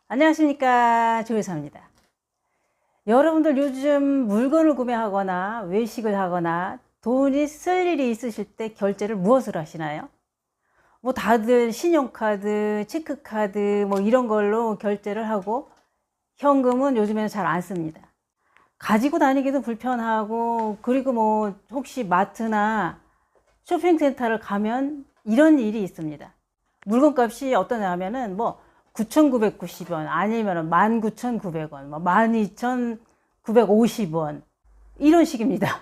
안녕하십니까, 조혜사입니다. 여러분들 요즘 물건을 구매하거나 외식을 하거나 돈이 쓸 일이 있으실 때 결제를 무엇으로 하시나요? 뭐 다들 신용카드, 체크카드 뭐 이런 걸로 결제를 하고 현금은 요즘에는 잘 안 씁니다. 가지고 다니기도 불편하고, 그리고 뭐 혹시 마트나 쇼핑센터를 가면 이런 일이 있습니다. 물건값이 어떠냐 하면은 뭐 9,990원 아니면 19,900원, 뭐 12,950원 이런 식입니다.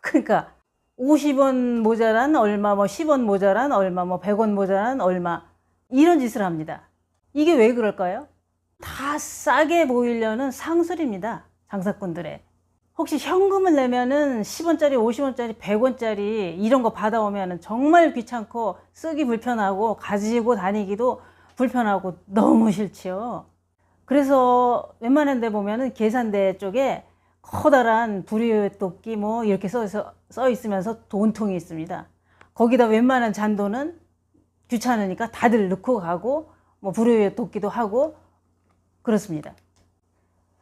그러니까 50원 모자란 얼마, 뭐 10원 모자란 얼마, 뭐 100원 모자란 얼마 이런 짓을 합니다. 이게 왜 그럴까요? 다 싸게 보이려는 상술입니다. 장사꾼들의. 혹시 현금을 내면은 10원짜리, 50원짜리, 100원짜리 이런 거 받아오면 정말 귀찮고 쓰기 불편하고 가지고 다니기도 불편하고 너무 싫지요. 그래서 웬만한 데 보면은 계산대 쪽에 커다란 불효토끼 뭐 이렇게 써 있으면서 돈통이 있습니다. 거기다 웬만한 잔돈은 귀찮으니까 다들 넣고 가고 뭐 불효토끼도 하고 그렇습니다.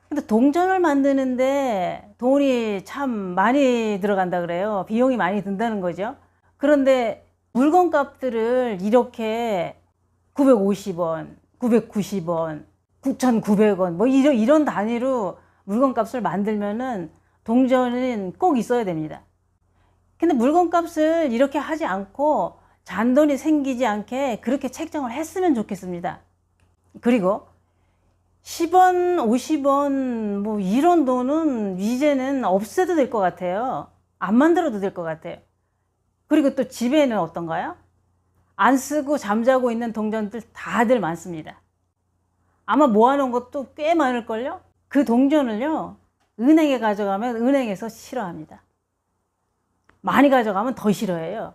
근데 동전을 만드는데 돈이 참 많이 들어간다 그래요. 비용이 많이 든다는 거죠. 그런데 물건값들을 이렇게 950원, 990원, 9,900원 뭐 이런 단위로 물건값을 만들면은 동전은 꼭 있어야 됩니다. 근데 물건값을 이렇게 하지 않고 잔돈이 생기지 않게 그렇게 책정을 했으면 좋겠습니다. 그리고 10원, 50원 뭐 이런 돈은 이제는 없애도 될 것 같아요. 안 만들어도 될 것 같아요. 그리고 또 집에는 어떤가요? 안 쓰고 잠자고 있는 동전들 다들 많습니다. 아마 모아놓은 것도 꽤 많을걸요? 그 동전을요, 은행에 가져가면 은행에서 싫어합니다. 많이 가져가면 더 싫어해요.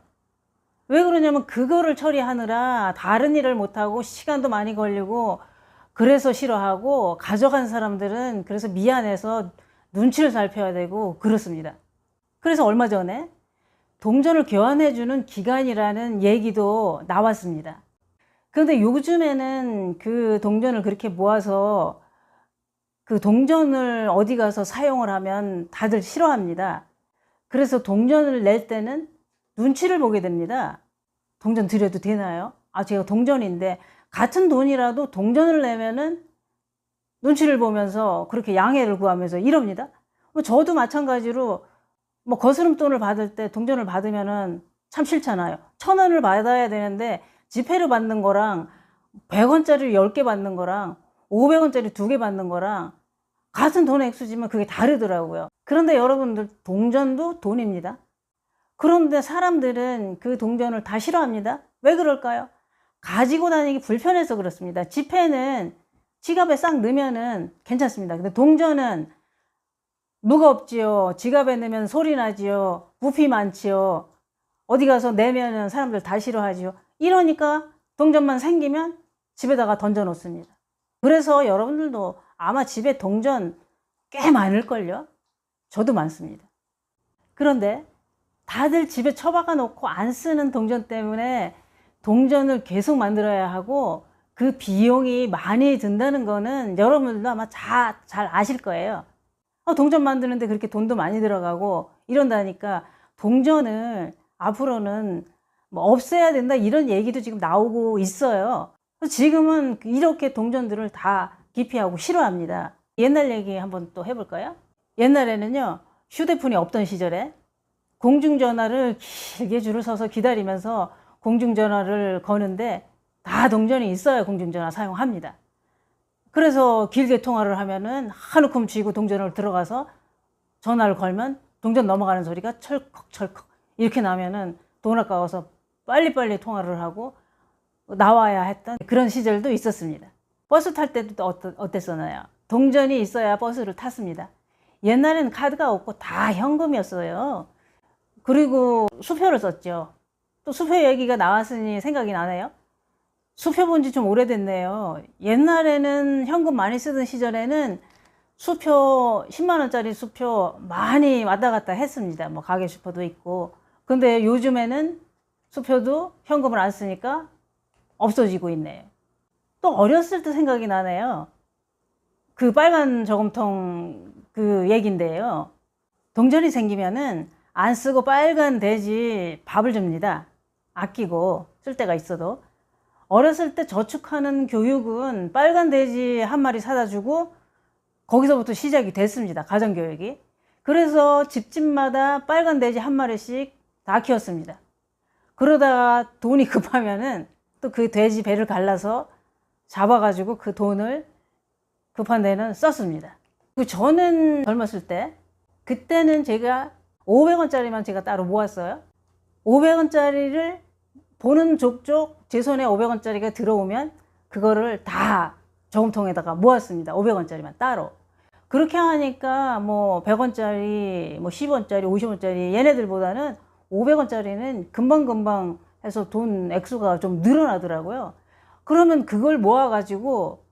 왜 그러냐면 그거를 처리하느라 다른 일을 못하고 시간도 많이 걸리고 그래서 싫어하고, 가져간 사람들은 그래서 미안해서 눈치를 살펴야 되고 그렇습니다. 그래서 얼마 전에 동전을 교환해주는 기간이라는 얘기도 나왔습니다. 그런데 요즘에는 그 동전을 그렇게 모아서 그 동전을 어디 가서 사용을 하면 다들 싫어합니다. 그래서 동전을 낼 때는 눈치를 보게 됩니다. 동전 드려도 되나요? 아, 제가 동전인데 같은 돈이라도 동전을 내면은 눈치를 보면서 그렇게 양해를 구하면서 이럽니다. 저도 마찬가지로 뭐 거스름돈을 받을 때 동전을 받으면은 참 싫잖아요. 1,000원을 받아야 되는데 지폐로 받는 거랑 100원짜리 10개 받는 거랑 500원짜리 2개 받는 거랑 같은 돈의 액수지만 그게 다르더라고요. 그런데 여러분들 동전도 돈입니다. 그런데 사람들은 그 동전을 다 싫어합니다. 왜 그럴까요? 가지고 다니기 불편해서 그렇습니다. 지폐는 지갑에 싹 넣으면은 괜찮습니다. 근데 동전은 무겁지요. 지갑에 넣으면 소리 나지요. 부피 많지요. 어디 가서 내면은 사람들 다 싫어하지요. 이러니까 동전만 생기면 집에다가 던져 놓습니다. 그래서 여러분들도 아마 집에 동전 꽤 많을걸요? 저도 많습니다. 그런데 다들 집에 처박아 놓고 안 쓰는 동전 때문에 동전을 계속 만들어야 하고 그 비용이 많이 든다는 거는 여러분들도 아마 잘 아실 거예요. 동전 만드는데 그렇게 돈도 많이 들어가고 이런다니까 동전을 앞으로는 뭐 없애야 된다 이런 얘기도 지금 나오고 있어요. 지금은 이렇게 동전들을 다 기피하고 싫어합니다. 옛날 얘기 한번 또 해볼까요? 옛날에는요, 휴대폰이 없던 시절에 공중전화를 길게 줄을 서서 기다리면서 공중전화를 거는데 다 동전이 있어야 공중전화 사용합니다. 그래서 길게 통화를 하면은 한 움큼 쥐고 동전을 들어가서 전화를 걸면 동전 넘어가는 소리가 철컥철컥 이렇게 나면은 돈 아까워서 빨리빨리 통화를 하고 나와야 했던 그런 시절도 있었습니다. 버스 탈 때도 어땠었나요? 동전이 있어야 버스를 탔습니다. 옛날에는 카드가 없고 다 현금이었어요. 그리고 수표를 썼죠. 또 수표 얘기가 나왔으니 생각이 나네요. 수표 본 지 좀 오래됐네요. 옛날에는 현금 많이 쓰던 시절에는 수표 10만원짜리 수표 많이 왔다 갔다 했습니다. 뭐 가게 슈퍼도 있고. 근데 요즘에는 수표도 현금을 안 쓰니까 없어지고 있네요. 또 어렸을 때 생각이 나네요. 그 빨간 저금통 그 얘긴데요. 동전이 생기면은 안 쓰고 빨간 돼지 밥을 줍니다. 아끼고 쓸 데가 있어도. 어렸을 때 저축하는 교육은 빨간 돼지 한 마리 사다 주고 거기서부터 시작이 됐습니다. 가정교육이. 그래서 집집마다 빨간 돼지 한 마리씩 다 키웠습니다. 그러다가 돈이 급하면은 또 그 돼지 배를 갈라서 잡아가지고 그 돈을 급한 데는 썼습니다. 저는 젊었을 때 그때는 제가 500원짜리만 제가 따로 모았어요. 500원짜리를 보는 족족 제 손에 500원짜리가 들어오면 그거를 다 저금통에다가 모았습니다. 500원짜리만 따로. 그렇게 하니까 뭐 100원짜리, 뭐 10원짜리, 50원짜리 얘네들보다는 500원짜리는 금방금방 해서 돈 액수가 좀 늘어나더라고요. 그러면 그걸 모아가지고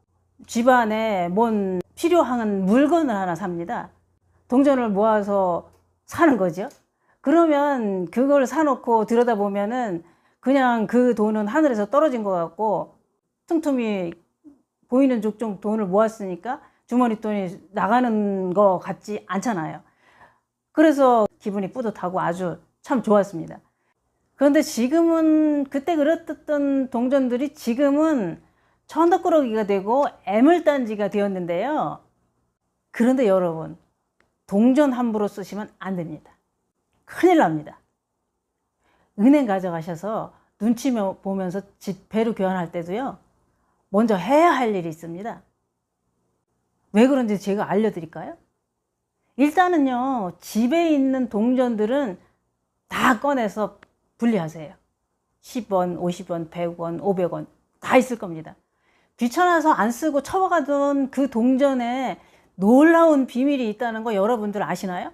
집안에 뭔 필요한 물건을 하나 삽니다. 동전을 모아서 사는 거죠. 그러면 그걸 사놓고 들여다보면은 그냥 그 돈은 하늘에서 떨어진 것 같고 틈틈이 보이는 족족 돈을 모았으니까 주머니 돈이 나가는 것 같지 않잖아요. 그래서 기분이 뿌듯하고 아주 참 좋았습니다. 그런데 지금은 그때 그랬던 동전들이 지금은 천덕꾸러기가 되고 애물단지가 되었는데요. 그런데 여러분, 동전 함부로 쓰시면 안 됩니다. 큰일 납니다. 은행 가져가셔서 눈치 보면서 지폐로 교환할 때도요, 먼저 해야 할 일이 있습니다. 왜 그런지 제가 알려드릴까요? 일단은요, 집에 있는 동전들은 다 꺼내서 분리하세요. 10원, 50원, 100원, 500원 다 있을 겁니다. 귀찮아서 안 쓰고 처박아둔 그 동전에 놀라운 비밀이 있다는 거 여러분들 아시나요?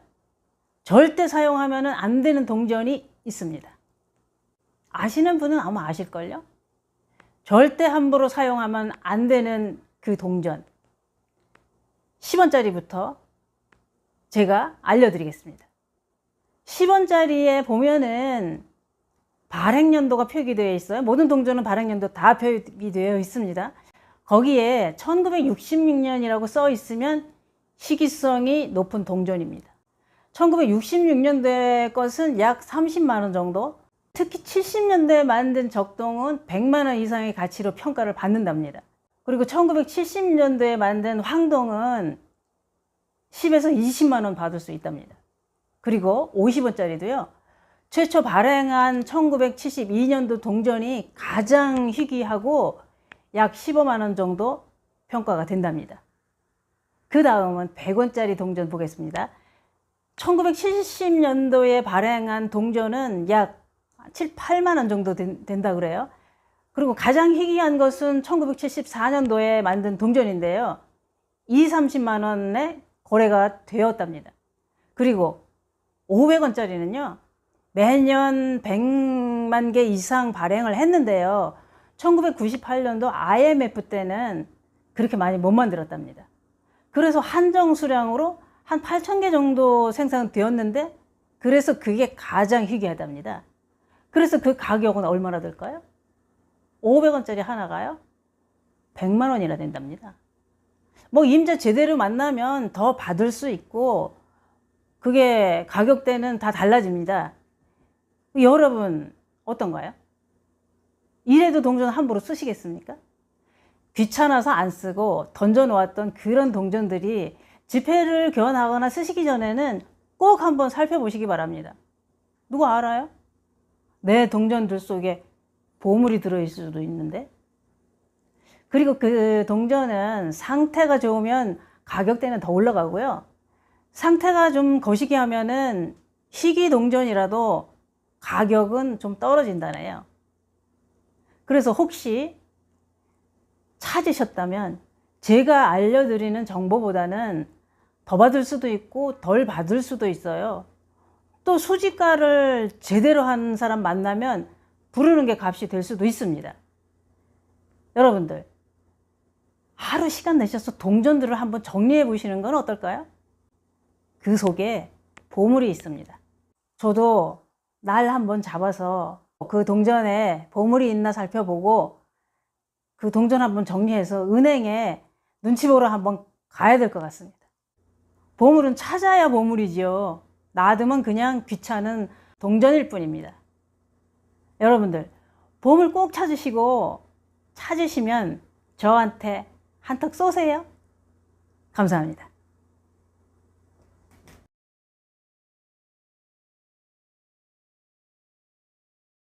절대 사용하면 안 되는 동전이 있습니다. 아시는 분은 아마 아실걸요? 절대 함부로 사용하면 안 되는 그 동전 10원짜리부터 제가 알려드리겠습니다. 10원짜리에 보면은 발행연도가 표기되어 있어요. 모든 동전은 발행연도 다 표기되어 있습니다. 거기에 1966년이라고 써 있으면 시기성이 높은 동전입니다. 1966년도의 것은 약 30만 원 정도, 특히 70년대에 만든 적동은 100만 원 이상의 가치로 평가를 받는답니다. 그리고 1970년도에 만든 황동은 10에서 20만 원 받을 수 있답니다. 그리고 50원짜리도요. 최초 발행한 1972년도 동전이 가장 희귀하고 약 15만 원 정도 평가가 된답니다. 그 다음은 100원짜리 동전 보겠습니다. 1970년도에 발행한 동전은 약 7, 8만 원 정도 된다 그래요. 그리고 가장 희귀한 것은 1974년도에 만든 동전인데요. 20, 30만 원에 거래가 되었답니다. 그리고 500원짜리는요. 매년 100만 개 이상 발행을 했는데요. 1998년도 IMF 때는 그렇게 많이 못 만들었답니다. 그래서 한정 수량으로 한 8,000개 정도 생산되었는데 그래서 그게 가장 희귀하답니다. 그래서 그 가격은 얼마나 될까요? 500원짜리 하나가요? 100만 원이나 된답니다. 뭐 임자 제대로 만나면 더 받을 수 있고 그게 가격대는 다 달라집니다. 여러분 어떤가요? 이래도 동전 함부로 쓰시겠습니까? 귀찮아서 안 쓰고 던져놓았던 그런 동전들이 지폐를 교환하거나 쓰시기 전에는 꼭 한번 살펴보시기 바랍니다. 누구 알아요? 내 동전들 속에 보물이 들어있을 수도 있는데. 그리고 그 동전은 상태가 좋으면 가격대는 더 올라가고요. 상태가 좀 거시기하면은 희귀 동전이라도 가격은 좀 떨어진다네요. 그래서 혹시 찾으셨다면 제가 알려드리는 정보보다는 더 받을 수도 있고 덜 받을 수도 있어요. 또 수집가를 제대로 한 사람 만나면 부르는 게 값이 될 수도 있습니다. 여러분들 하루 시간 내셔서 동전들을 한번 정리해 보시는 건 어떨까요? 그 속에 보물이 있습니다. 저도 날 한번 잡아서 그 동전에 보물이 있나 살펴보고 그 동전 한번 정리해서 은행에 눈치 보러 한번 가야 될 것 같습니다. 보물은 찾아야 보물이지요. 놔두면 그냥 귀찮은 동전일 뿐입니다. 여러분들 보물 꼭 찾으시고 찾으시면 저한테 한턱 쏘세요. 감사합니다.